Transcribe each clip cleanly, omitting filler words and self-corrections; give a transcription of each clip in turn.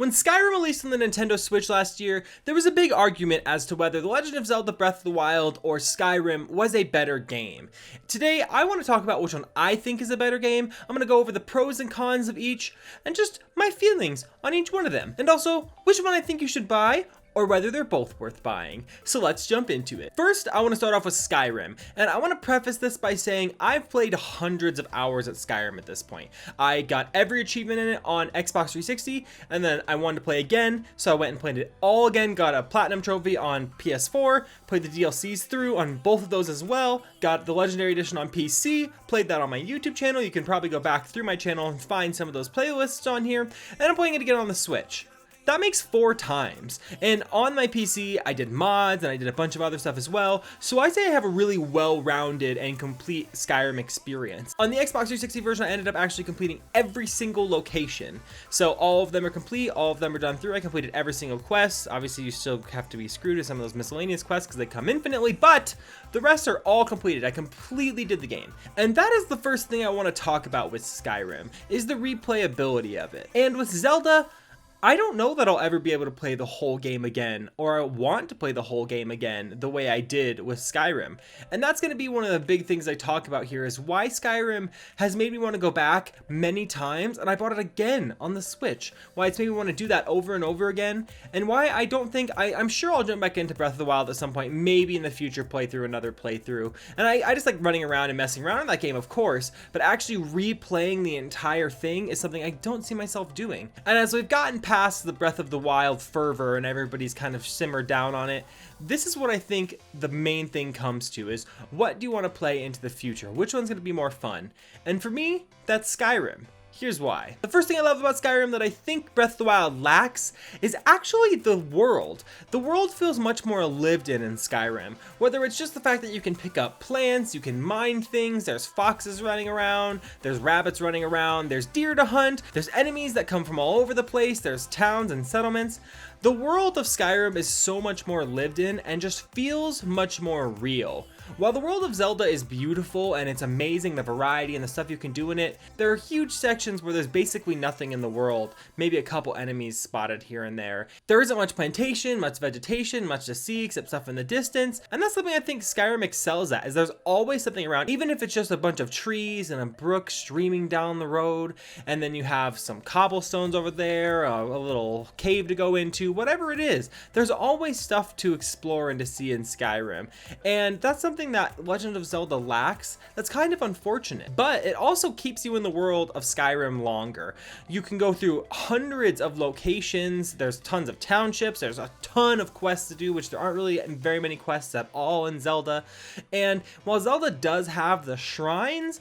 When Skyrim released on the Nintendo Switch last year, there was a big argument as to whether The Legend of Zelda Breath of the Wild or Skyrim was a better game. Today, I want to talk about which one I think is a better game. I'm going to go over the pros and cons of each, and just my feelings on each one of them. And also, which one I think you should buy, or whether they're both worth buying. So let's jump into it. First, I want to start off with Skyrim, and I want to preface this by saying I've played hundreds of hours at Skyrim at this point. I got every achievement in it on Xbox 360, and then I wanted to play again, so I went and played it all again, got a platinum trophy on PS4, played the DLCs through on both of those as well, got the Legendary Edition on PC, played that on my YouTube channel. You can probably go back through my channel and find some of those playlists on here, and I'm playing it again on the Switch. That makes 4 times, and on my PC I did mods and I did a bunch of other stuff as well, so I say I have a really well-rounded and complete Skyrim experience. On the Xbox 360 version I ended up actually completing every single location, so all of them are complete, all of them are done through. I completed every single quest. Obviously you still have to be screwed with some of those miscellaneous quests because they come infinitely, but the rest are all completed. I completely did the game, and that is the first thing I want to talk about with Skyrim, is the replayability of it. And with Zelda, I don't know that I'll ever be able to play the whole game again, or I want to play the whole game again the way I did with Skyrim. And that's going to be one of the big things I talk about here, is why Skyrim has made me want to go back many times, and I bought it again on the Switch. Why it's made me want to do that over and over again, and why I don't think, I'm sure I'll jump back into Breath of the Wild at some point, maybe in the future another playthrough. And I just like running around and messing around in that game, of course, but actually replaying the entire thing is something I don't see myself doing. And as we've gotten past the Breath of the Wild fervor and everybody's kind of simmered down on it, this is what I think the main thing comes to, is what do you want to play into the future? Which one's going to be more fun? And for me, that's Skyrim. Here's why. The first thing I love about Skyrim that I think Breath of the Wild lacks is actually the world. The world feels much more lived in Skyrim. Whether it's just the fact that you can pick up plants, you can mine things, there's foxes running around, there's rabbits running around, there's deer to hunt, there's enemies that come from all over the place, there's towns and settlements. The world of Skyrim is so much more lived in and just feels much more real. While the world of Zelda is beautiful and it's amazing, the variety and the stuff you can do in it, there are huge sections where there's basically nothing in the world, maybe a couple enemies spotted here and there. There isn't much plantation, much vegetation, much to see except stuff in the distance, and that's something I think Skyrim excels at, is there's always something around, even if it's just a bunch of trees and a brook streaming down the road, and then you have some cobblestones over there, a little cave to go into, whatever it is, there's always stuff to explore and to see in Skyrim, and that's something that Legend of Zelda lacks. That's kind of unfortunate, but it also keeps you in the world of Skyrim longer. You can go through hundreds of locations, there's tons of townships, there's a ton of quests to do, which there aren't really very many quests at all in Zelda, and while Zelda does have the shrines,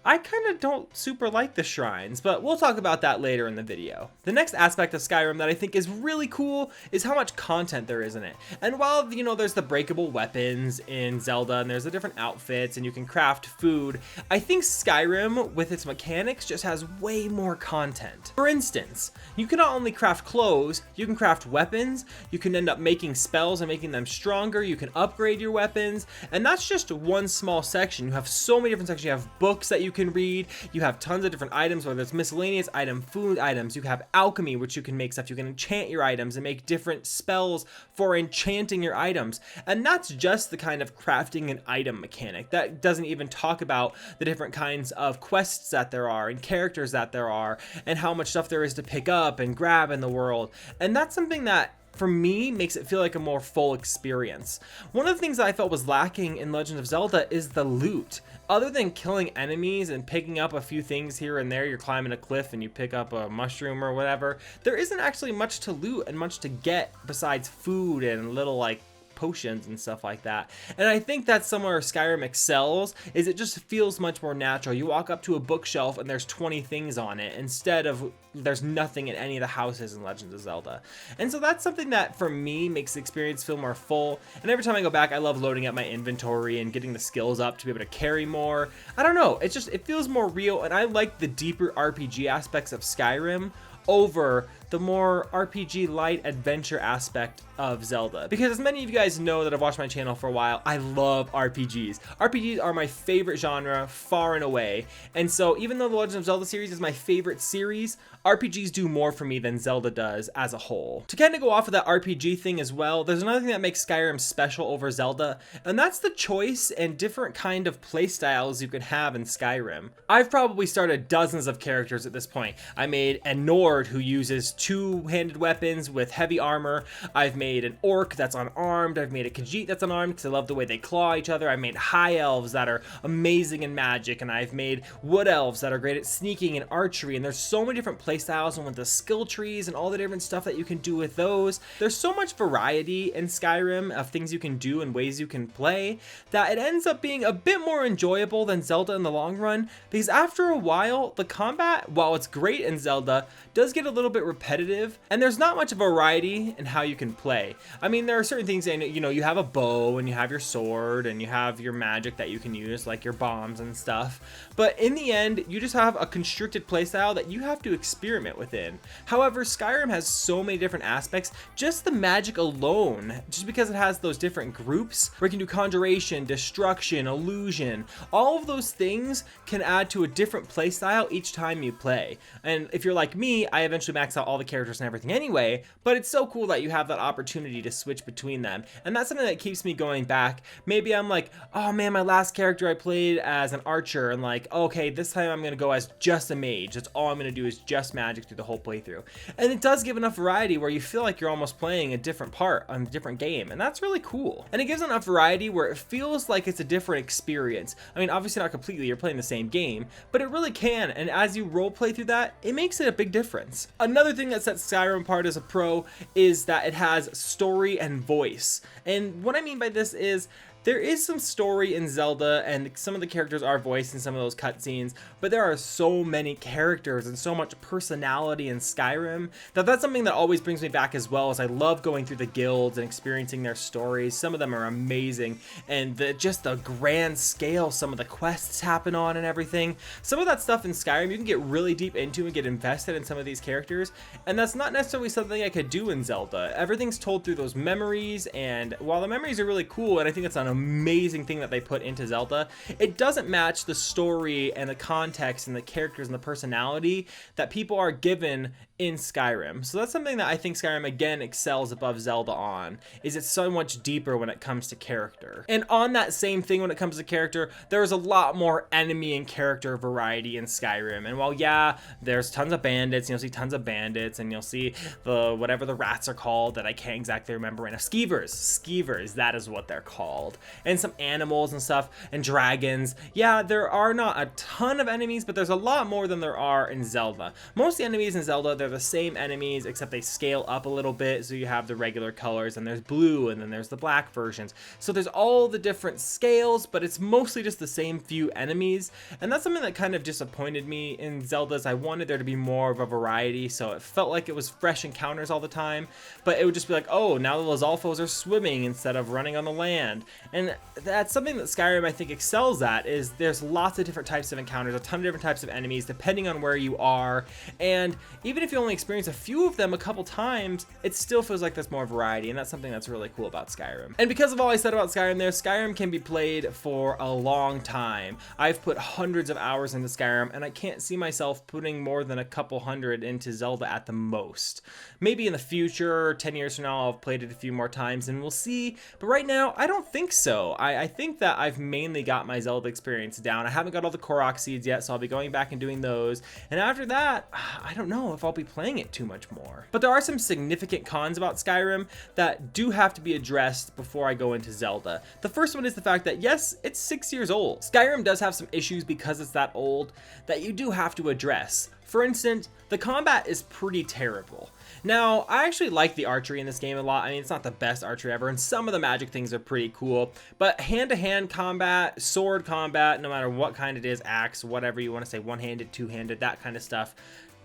I kind of don't super like the shrines, but we'll talk about that later in the video. The next aspect of Skyrim that I think is really cool is how much content there is in it. And while, you know, there's the breakable weapons in Zelda and there's the different outfits and you can craft food, I think Skyrim, with its mechanics, just has way more content. For instance, you can not only craft clothes, you can craft weapons, you can end up making spells and making them stronger, you can upgrade your weapons, and that's just one small section. You have so many different sections. You have books that you can read, you have tons of different items, whether it's miscellaneous item, food items, you have alchemy, which you can make stuff, you can enchant your items and make different spells for enchanting your items, and that's just the kind of crafting an item mechanic. That doesn't even talk about the different kinds of quests that there are and characters that there are and how much stuff there is to pick up and grab in the world, and that's something that for me makes it feel like a more full experience. One of the things that I felt was lacking in Legend of Zelda is the loot. Other than killing enemies and picking up a few things here and there, you're climbing a cliff and you pick up a mushroom or whatever, there isn't actually much to loot and much to get besides food and little like potions and stuff like that. And I think that's somewhere Skyrim excels, is it just feels much more natural. You walk up to a bookshelf and there's 20 things on it instead of there's nothing in any of the houses in Legend of Zelda. And so that's something that for me makes the experience feel more full. And every time I go back, I love loading up my inventory and getting the skills up to be able to carry more. I don't know, it feels more real, and I like the deeper RPG aspects of Skyrim over the more RPG light adventure aspect of Zelda. Because as many of you guys know that have watched my channel for a while, I love RPGs. RPGs are my favorite genre far and away. And so even though the Legend of Zelda series is my favorite series, RPGs do more for me than Zelda does as a whole. To kind of go off of that RPG thing as well, there's another thing that makes Skyrim special over Zelda, and that's the choice and different kind of playstyles you can have in Skyrim. I've probably started dozens of characters at this point. I made a Nord who uses two-handed weapons with heavy armor. I've made an Orc that's unarmed. I've made a Khajiit that's unarmed because I love the way they claw each other. I've made High Elves that are amazing in magic, and I've made Wood Elves that are great at sneaking and archery, and there's so many different playstyles and with the skill trees and all the different stuff that you can do with those. There's so much variety in Skyrim of things you can do and ways you can play that it ends up being a bit more enjoyable than Zelda in the long run, because after a while the combat, while it's great in Zelda, does get a little bit repetitive, and there's not much variety in how you can play. I mean, there are certain things, you know, you have a bow and you have your sword and you have your magic that you can use, like your bombs and stuff, but in the end you just have a constricted playstyle that you have to experiment within. However, Skyrim has so many different aspects. Just the magic alone, just because it has those different groups where you can do conjuration, destruction, illusion, all of those things can add to a different playstyle each time you play. And if you're like me, I eventually max out all the characters and everything anyway, but it's so cool that you have that opportunity to switch between them. And that's something that keeps me going back. Maybe I'm like, oh man, my last character I played as an archer, and like, okay, this time I'm gonna go as just a mage. That's all I'm gonna do is just magic through the whole playthrough. And it does give enough variety where you feel like you're almost playing a different part on a different game, and that's really cool. And it gives enough variety where it feels like it's a different experience. I mean, obviously not completely, you're playing the same game, but it really can, and as you role play through that, it makes it a big difference. Another thing that sets Skyrim apart as a pro is that it has story and voice. And what I mean by this is, there is some story in Zelda, and some of the characters are voiced in some of those cutscenes, but there are so many characters and so much personality in Skyrim that that's something that always brings me back as well, as I love going through the guilds and experiencing their stories. Some of them are amazing, and just the grand scale some of the quests happen on and everything. Some of that stuff in Skyrim you can get really deep into and get invested in some of these characters, and that's not necessarily something I could do in Zelda. Everything's told through those memories, and while the memories are really cool, and I think it's an amazing thing that they put into Zelda, it doesn't match the story and the context and the characters and the personality that people are given in Skyrim. So that's something that I think Skyrim again excels above Zelda on, is it's so much deeper when it comes to character. And on that same thing, when it comes to character, there's a lot more enemy and character variety in Skyrim. And while yeah, there's tons of bandits, you'll see tons of bandits, and you'll see the whatever the rats are called that I can't exactly remember right now. Skeevers, that is what they're called. And some animals and stuff, and dragons. Yeah, there are not a ton of enemies, but there's a lot more than there are in Zelda. Most of the enemies in Zelda, they're the same enemies, except they scale up a little bit. So you have the regular colors, and there's blue, and then there's the black versions. So there's all the different scales, but it's mostly just the same few enemies. And that's something that kind of disappointed me in Zelda's. I wanted there to be more of a variety, so it felt like it was fresh encounters all the time, but it would just be like, oh, now the Lizalfos are swimming instead of running on the land. And that's something that Skyrim I think excels at, is there's lots of different types of encounters, a ton of different types of enemies depending on where you are, and even if you only experience a few of them a couple times, it still feels like there's more variety, and that's something that's really cool about Skyrim. And because of all I said about Skyrim there, Skyrim can be played for a long time. I've put hundreds of hours into Skyrim, and I can't see myself putting more than a couple hundred into Zelda at the most. Maybe in the future, 10 years from now, I'll have played it a few more times and we'll see, but right now, I don't think so. I think that I've mainly got my Zelda experience down. I haven't got all the Korok seeds yet, so I'll be going back and doing those, and after that, I don't know if I'll be playing it too much more. But there are some significant cons about Skyrim that do have to be addressed before I go into Zelda. The first one is the fact that yes, it's 6 years old. Skyrim does have some issues because it's that old that you do have to address. For instance, the combat is pretty terrible. Now, I actually like the archery in this game a lot. I mean, it's not the best archery ever, and some of the magic things are pretty cool, but hand-to-hand combat, sword combat, no matter what kind it is, axe, whatever you want to say, one-handed, two-handed, that kind of stuff,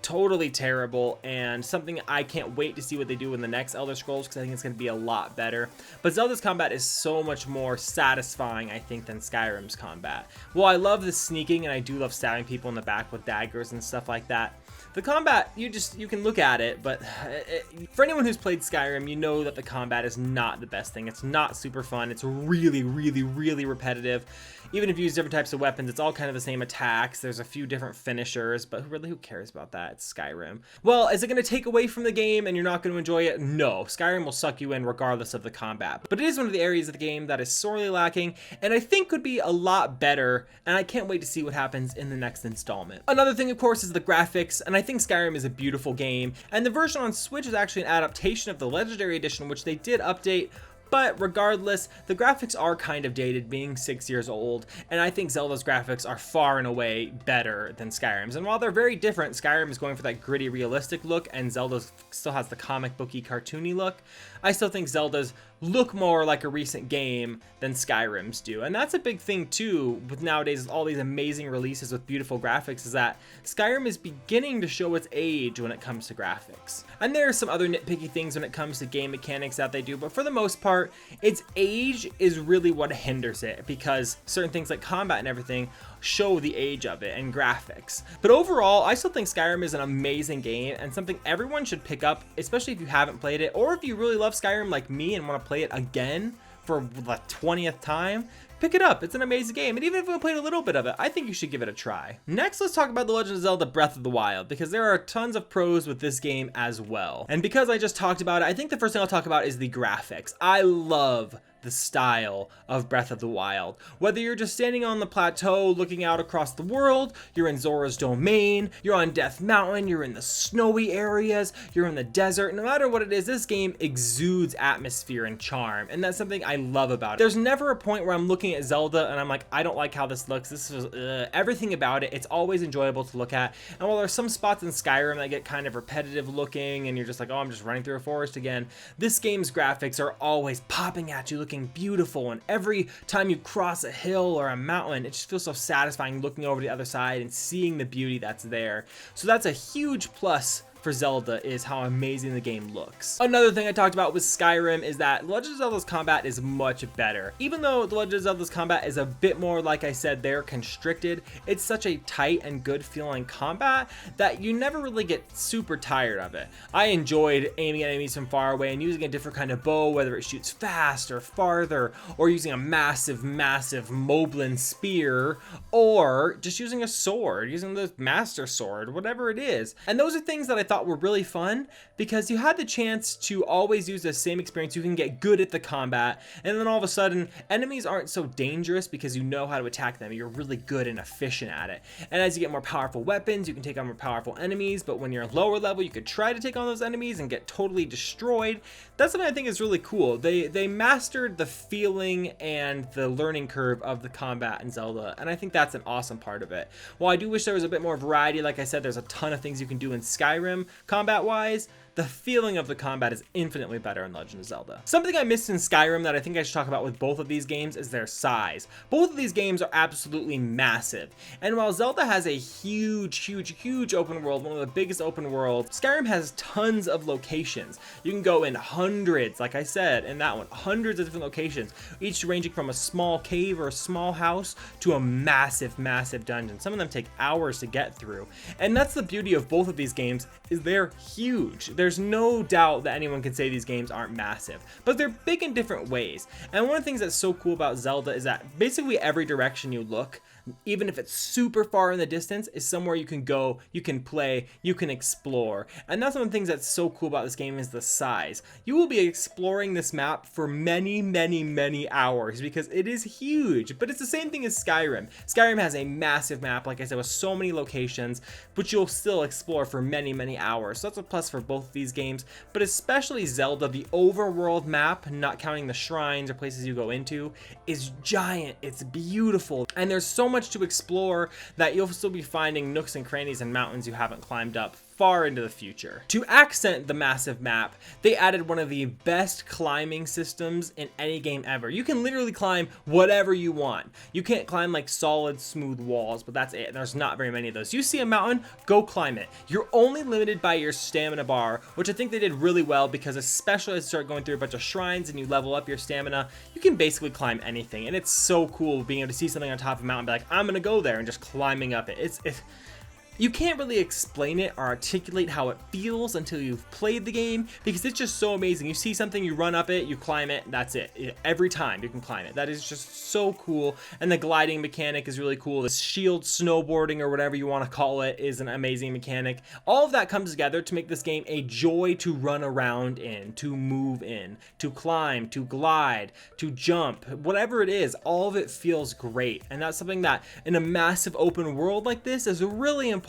totally terrible, and something I can't wait to see what they do in the next Elder Scrolls, because I think it's going to be a lot better. But Zelda's combat is so much more satisfying, I think, than Skyrim's combat. Well, I love the sneaking, and I do love stabbing people in the back with daggers and stuff like that, The combat, you can look at it, but for anyone who's played Skyrim, you know that the combat is not the best thing. It's not super fun. It's really, really, really repetitive. Even if you use different types of weapons, it's all kind of the same attacks. There's a few different finishers, but really, who cares about that? It's Skyrim. Well, is it going to take away from the game and you're not going to enjoy it? No. Skyrim will suck you in regardless of the combat. But it is one of the areas of the game that is sorely lacking, and I think could be a lot better, and I can't wait to see what happens in the next installment. Another thing, of course, is the graphics, and I think Skyrim is a beautiful game, and the version on Switch is actually an adaptation of the Legendary Edition, which they did update. But regardless, the graphics are kind of dated, being 6 years old, and I think Zelda's graphics are far and away better than Skyrim's. And while they're very different, Skyrim is going for that gritty, realistic look, and Zelda still has the comic booky, cartoony look. I still think Zelda's look more like a recent game than Skyrim's do. And that's a big thing too, with nowadays all these amazing releases with beautiful graphics, is that Skyrim is beginning to show its age when it comes to graphics. And there are some other nitpicky things when it comes to game mechanics that they do, but for the most part, its age is really what hinders it, because certain things like combat and everything show the age of it and graphics. But overall, I still think Skyrim is an amazing game and something everyone should pick up, especially if you haven't played it, or if you really love Skyrim like me and want to play it again for the 20th time. Pick it up. It's an amazing game, and even if you played a little bit of it, I think you should give it a try. Next, let's talk about The Legend of Zelda Breath of the Wild, because there are tons of pros with this game as well. And because I just talked about it, I think the first thing I'll talk about is the graphics. I love the style of Breath of the Wild. Whether you're just standing on the plateau looking out across the world, you're in Zora's domain, you're on Death Mountain, you're in the snowy areas, you're in the desert, no matter what it is, this game exudes atmosphere and charm, and that's something I love about it. There's never a point where I'm looking at Zelda and I'm like, I don't like how this looks. This is everything about it. It's always enjoyable to look at. And while there's some spots in Skyrim that get kind of repetitive looking and you're just like, oh, I'm just running through a forest again, this game's graphics are always popping at you, looking beautiful, and every time you cross a hill or a mountain, it just feels so satisfying looking over the other side and seeing the beauty that's there. So that's a huge plus for Zelda, is how amazing the game looks. Another thing I talked about with Skyrim is that Legend of Zelda's combat is much better. Even though the Legend of Zelda's combat is a bit more, like I said, they're constricted, it's such a tight and good feeling combat that you never really get super tired of it. I enjoyed aiming at enemies from far away and using a different kind of bow, whether it shoots fast or farther, or using a massive Moblin spear, or just using a sword, using the Master Sword, whatever it is. And those are things that I thought were really fun, because you had the chance to always use the same experience. You can get good at the combat, and then all of a sudden enemies aren't so dangerous because you know how to attack them. You're really good and efficient at it. And as you get more powerful weapons, you can take on more powerful enemies, but when you're lower level, you could try to take on those enemies and get totally destroyed. That's something I think is really cool. They mastered the feeling and the learning curve of the combat in Zelda, and I think that's an awesome part of it. While I do wish there was a bit more variety, like I said, there's a ton of things you can do in Skyrim combat-wise, the feeling of the combat is infinitely better in Legend of Zelda. Something I missed in Skyrim that I think I should talk about with both of these games is their size. Both of these games are absolutely massive. And while Zelda has a huge open world, one of the biggest open worlds, Skyrim has tons of locations. You can go in hundreds, like I said, in that one, hundreds of different locations, each ranging from a small cave or a small house to a massive dungeon. Some of them take hours to get through. And that's the beauty of both of these games, is they're huge. There's no doubt that anyone can say these games aren't massive, but they're big in different ways. And one of the things that's so cool about Zelda is that basically every direction you look, even if it's super far in the distance, is somewhere you can go, you can play, you can explore. And that's one of the things that's so cool about this game, is the size. You will be exploring this map for many hours because it is huge, but it's the same thing as Skyrim. Skyrim has a massive map, like I said, with so many locations, but you'll still explore for many hours. So that's a plus for both of these games, but especially Zelda. The overworld map, not counting the shrines or places you go into, is giant. It's beautiful, and there's so much to explore that you'll still be finding nooks and crannies and mountains you haven't climbed up far into the future. To accent the massive map, they added one of the best climbing systems in any game ever. You can literally climb whatever you want. You can't climb like solid smooth walls, but that's it. There's not very many of those. You see a mountain, go climb it. You're only limited by your stamina bar, which I think they did really well, because especially as you start going through a bunch of shrines and you level up your stamina, you can basically climb anything. And it's so cool being able to see something on top of a mountain and be like, I'm gonna go there, and just climbing up it. You can't really explain it or articulate how it feels until you've played the game, because it's just so amazing. You see something, you run up it, you climb it, that's it. Every time you can climb it. That is just so cool. And the gliding mechanic is really cool. The shield snowboarding, or whatever you want to call it, is an amazing mechanic. All of that comes together to make this game a joy to run around in, to move in, to climb, to glide, to jump, whatever it is. All of it feels great. And that's something that in a massive open world like this is really important.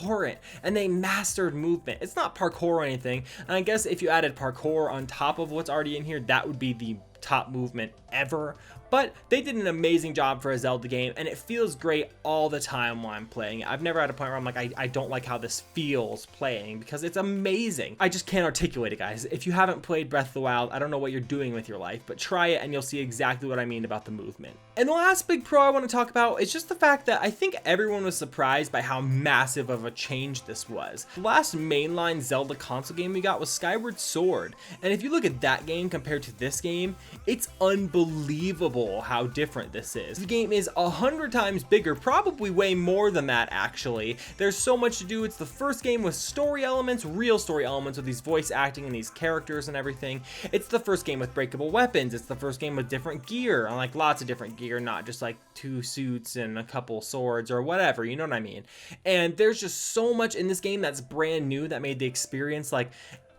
And they mastered movement. It's not parkour or anything, and I guess if you added parkour on top of what's already in here, that would be the top movement ever. But they did an amazing job for a Zelda game, and it feels great all the time while I'm playing it. I've never had a point where I'm like, I don't like how this feels playing, because it's amazing. I just can't articulate it, guys. If you haven't played Breath of the Wild, I don't know what you're doing with your life, but try it and you'll see exactly what I mean about the movement. And the last big pro I want to talk about is just the fact that I think everyone was surprised by how massive of a change this was. The last mainline Zelda console game we got was Skyward Sword, and if you look at that game compared to this game, it's unbelievable how different this is. The game is 100 times bigger, probably way more than that actually. There's so much to do. It's the first game with story elements, real story elements, with these voice acting and these characters and everything. It's the first game with breakable weapons. It's the first game with different gear, like lots of different gear, not just like 2 suits and a couple swords or whatever, you know what I mean? And there's just so much in this game that's brand new that made the experience like,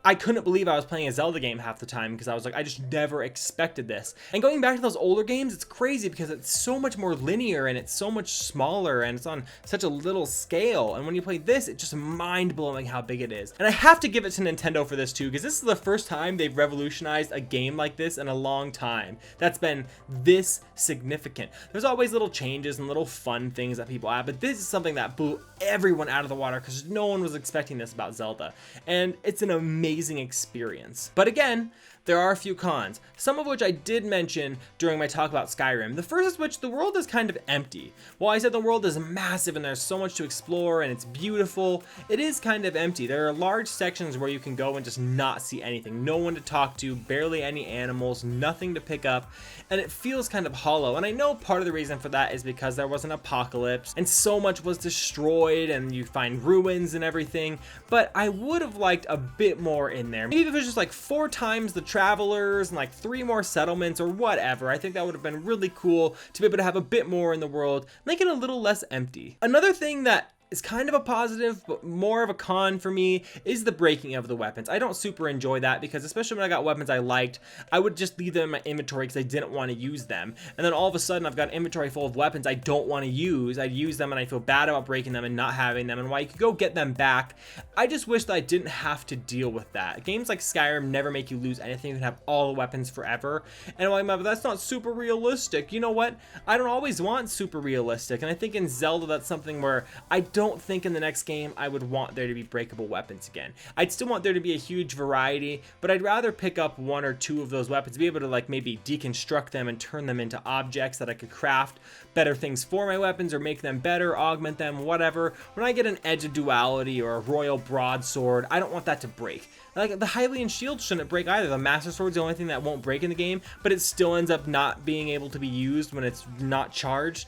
I couldn't believe I was playing a Zelda game half the time, because I was like, I just never expected this. And going back to those older games, it's crazy because it's so much more linear and it's so much smaller and it's on such a little scale. And when you play this, it's just mind-blowing how big it is. And I have to give it to Nintendo for this too, because this is the first time they've revolutionized a game like this in a long time that's been this significant. There's always little changes and little fun things that people add, but this is something that blew everyone out of the water because no one was expecting this about Zelda. And it's an amazing experience. But again, there are a few cons, some of which I did mention during my talk about Skyrim. The first is which the world is kind of empty. While I said the world is massive and there's so much to explore and it's beautiful, it is kind of empty. There are large sections where you can go and just not see anything. No one to talk to, barely any animals, nothing to pick up, and it feels kind of hollow. And I know part of the reason for that is because there was an apocalypse and so much was destroyed and you find ruins and everything, but I would have liked a bit more in there. Maybe if it was just like 4 times the travelers and like 3 more settlements or whatever. I think that would have been really cool to be able to have a bit more in the world, make it a little less empty. Another thing that is kind of a positive but more of a con for me is the breaking of the weapons. I don't super enjoy that because especially when I got weapons I liked, I would just leave them in my inventory because I didn't want to use them, and then all of a sudden I've got an inventory full of weapons I don't want to use. I'd use them and I feel bad about breaking them and not having them, and while you could go get them back, I just wish that I didn't have to deal with that. Games like Skyrim never make you lose anything. You can have all the weapons forever, and I'm like, that's not super realistic. You know what? I don't always want super realistic, and I think in Zelda that's something where I don't think in the next game I would want there to be breakable weapons again. I'd still want there to be a huge variety, but I'd rather pick up 1 or 2 of those weapons, be able to like maybe deconstruct them and turn them into objects that I could craft better things for my weapons or make them better, augment them, whatever. When I get an Edge of Duality or a Royal Broadsword, I don't want that to break. Like the Hylian shield shouldn't break either. The Master Sword's the only thing that won't break in the game, but it still ends up not being able to be used when it's not charged.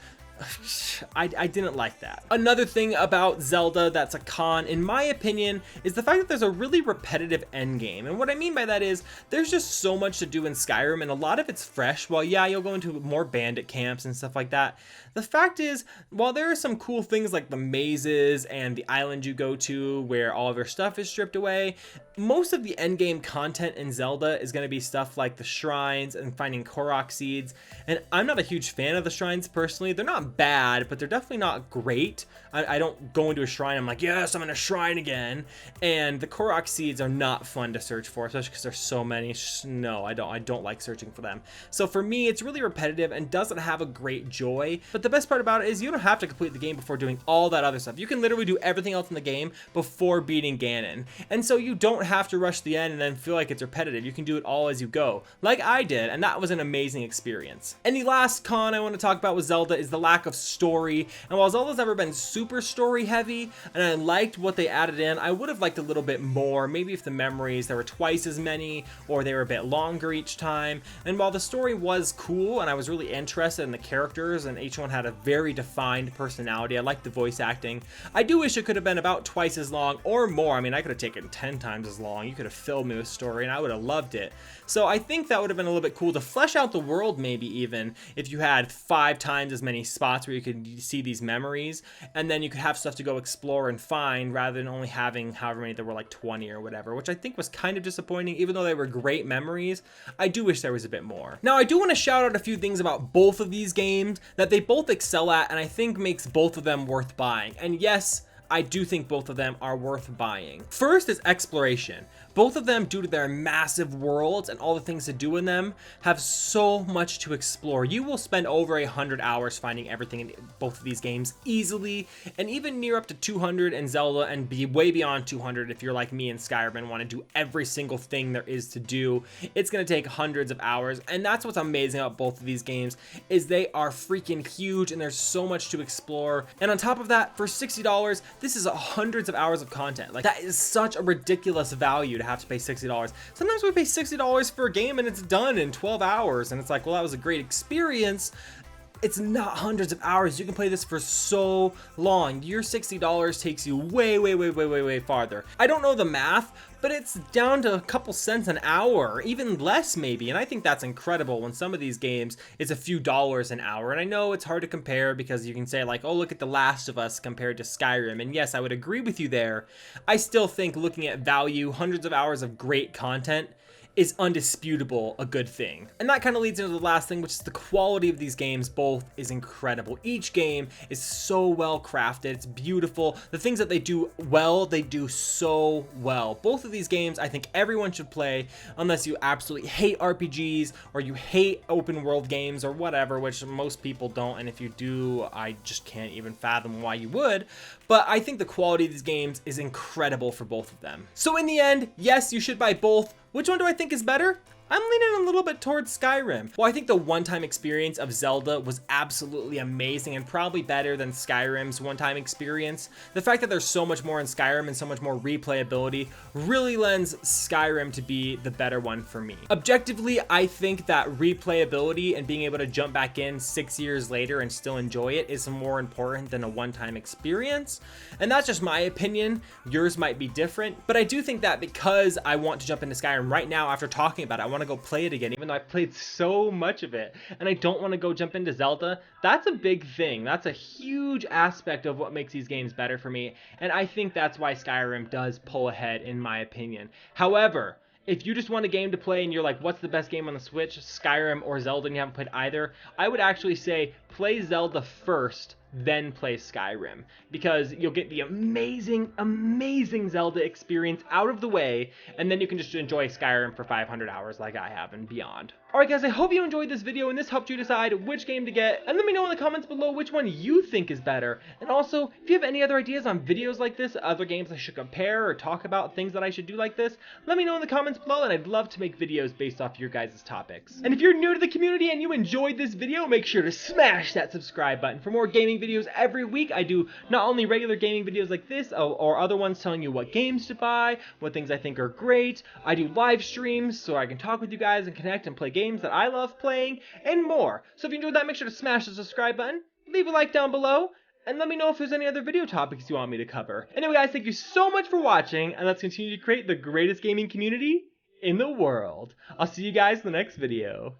I didn't like that. Another thing about Zelda that's a con, in my opinion, is the fact that there's a really repetitive end game. And what I mean by that is there's just so much to do in Skyrim, and a lot of it's fresh. While yeah, you'll go into more bandit camps and stuff like that, the fact is, while there are some cool things like the mazes and the island you go to where all of your stuff is stripped away, most of the end game content in Zelda is going to be stuff like the shrines and finding Korok seeds. And I'm not a huge fan of the shrines personally. They're not bad, but they're definitely not great. I don't go into a shrine, I'm like, yes, I'm in a shrine again. And the Korok seeds are not fun to search for, especially because there's so many. No, I don't like searching for them. So for me, it's really repetitive and doesn't have a great joy. But the best part about it is you don't have to complete the game before doing all that other stuff. You can literally do everything else in the game before beating Ganon. And so you don't have to rush the end and then feel like it's repetitive. You can do it all as you go, like I did, and that was an amazing experience. And the last con I want to talk about with Zelda is the lack lack of story. And while Zelda's never been super story heavy, and I liked what they added in, I would have liked a little bit more. Maybe if the memories, there were twice as many, or they were a bit longer each time. And while the story was cool, and I was really interested in the characters, and each one had a very defined personality, I liked the voice acting, I do wish it could have been about twice as long or more. I mean, I could have taken 10 times as long. You could have filled me with story, and I would have loved it. So I think that would have been a little bit cool to flesh out the world, maybe even if you had 5 times as many spots where you could see these memories, and then you could have stuff to go explore and find rather than only having however many there were, like 20 or whatever, which I think was kind of disappointing. Even though they were great memories, I do wish there was a bit more. Now, I do want to shout out a few things about both of these games that they both excel at, and I think makes both of them worth buying. And yes, I do think both of them are worth buying. First is exploration. Both of them, due to their massive worlds and all the things to do in them, have so much to explore. You will spend over 100 hours finding everything in both of these games easily, and even near up to 200 in Zelda, and be way beyond 200 if you're like me in Skyrim and want to do every single thing there is to do. It's going to take hundreds of hours, and that's what's amazing about both of these games, is they are freaking huge and there's so much to explore. And on top of that, for $60, this is hundreds of hours of content. Like, that is such a ridiculous value to have to pay $60. Sometimes we pay $60 for a game and it's done in 12 hours, and it's like, well, that was a great experience. It's not hundreds of hours. You can play this for so long. Your $60 takes you way farther. I don't know the math, but it's down to a couple cents an hour, even less maybe. And I think that's incredible when some of these games it's a few dollars an hour. And I know it's hard to compare because you can say like, oh, look at The Last of Us compared to Skyrim. And yes, I would agree with you there. I still think looking at value, hundreds of hours of great content is undisputable a good thing. And that kind of leads into the last thing, which is the quality of these games both is incredible. Each game is so well crafted, it's beautiful. The things that they do well, they do so well. Both of these games I think everyone should play, unless you absolutely hate RPGs or you hate open world games or whatever, which most people don't, and if you do, I just can't even fathom why you would. But I think the quality of these games is incredible for both of them. So in the end, yes, you should buy both. Which one do I think is better? I'm leaning a little bit towards Skyrim. Well, I think the one-time experience of Zelda was absolutely amazing and probably better than Skyrim's one-time experience. The fact that there's so much more in Skyrim and so much more replayability really lends Skyrim to be the better one for me. Objectively, I think that replayability and being able to jump back in 6 years later and still enjoy it is more important than a one-time experience. And that's just my opinion. Yours might be different, but I do think that because I want to jump into Skyrim right now after talking about it, I want to go play it again, even though I played so much of it, and I don't want to go jump into Zelda. That's a big thing. That's a huge aspect of what makes these games better for me, and I think that's why Skyrim does pull ahead in my opinion. However, if you just want a game to play and you're like, what's the best game on the Switch, Skyrim or Zelda, and you haven't played either, I would actually say play Zelda first, then play Skyrim, because you'll get the amazing Zelda experience out of the way, and then you can just enjoy Skyrim for 500 hours like I have and beyond. Alright guys, I hope you enjoyed this video and this helped you decide which game to get, and let me know in the comments below which one you think is better. And also, if you have any other ideas on videos like this, other games I should compare or talk about, things that I should do like this, let me know in the comments below, and I'd love to make videos based off your guys' topics. And if you're new to the community and you enjoyed this video, make sure to smash that subscribe button. For more gaming videos every week, I do not only regular gaming videos like this, or other ones telling you what games to buy, what things I think are great. I do live streams so I can talk with you guys and connect and play games that I love playing, and more. So if you enjoyed that, make sure to smash the subscribe button, leave a like down below, and let me know if there's any other video topics you want me to cover. Anyway guys, thank you so much for watching, and let's continue to create the greatest gaming community in the world. I'll see you guys in the next video.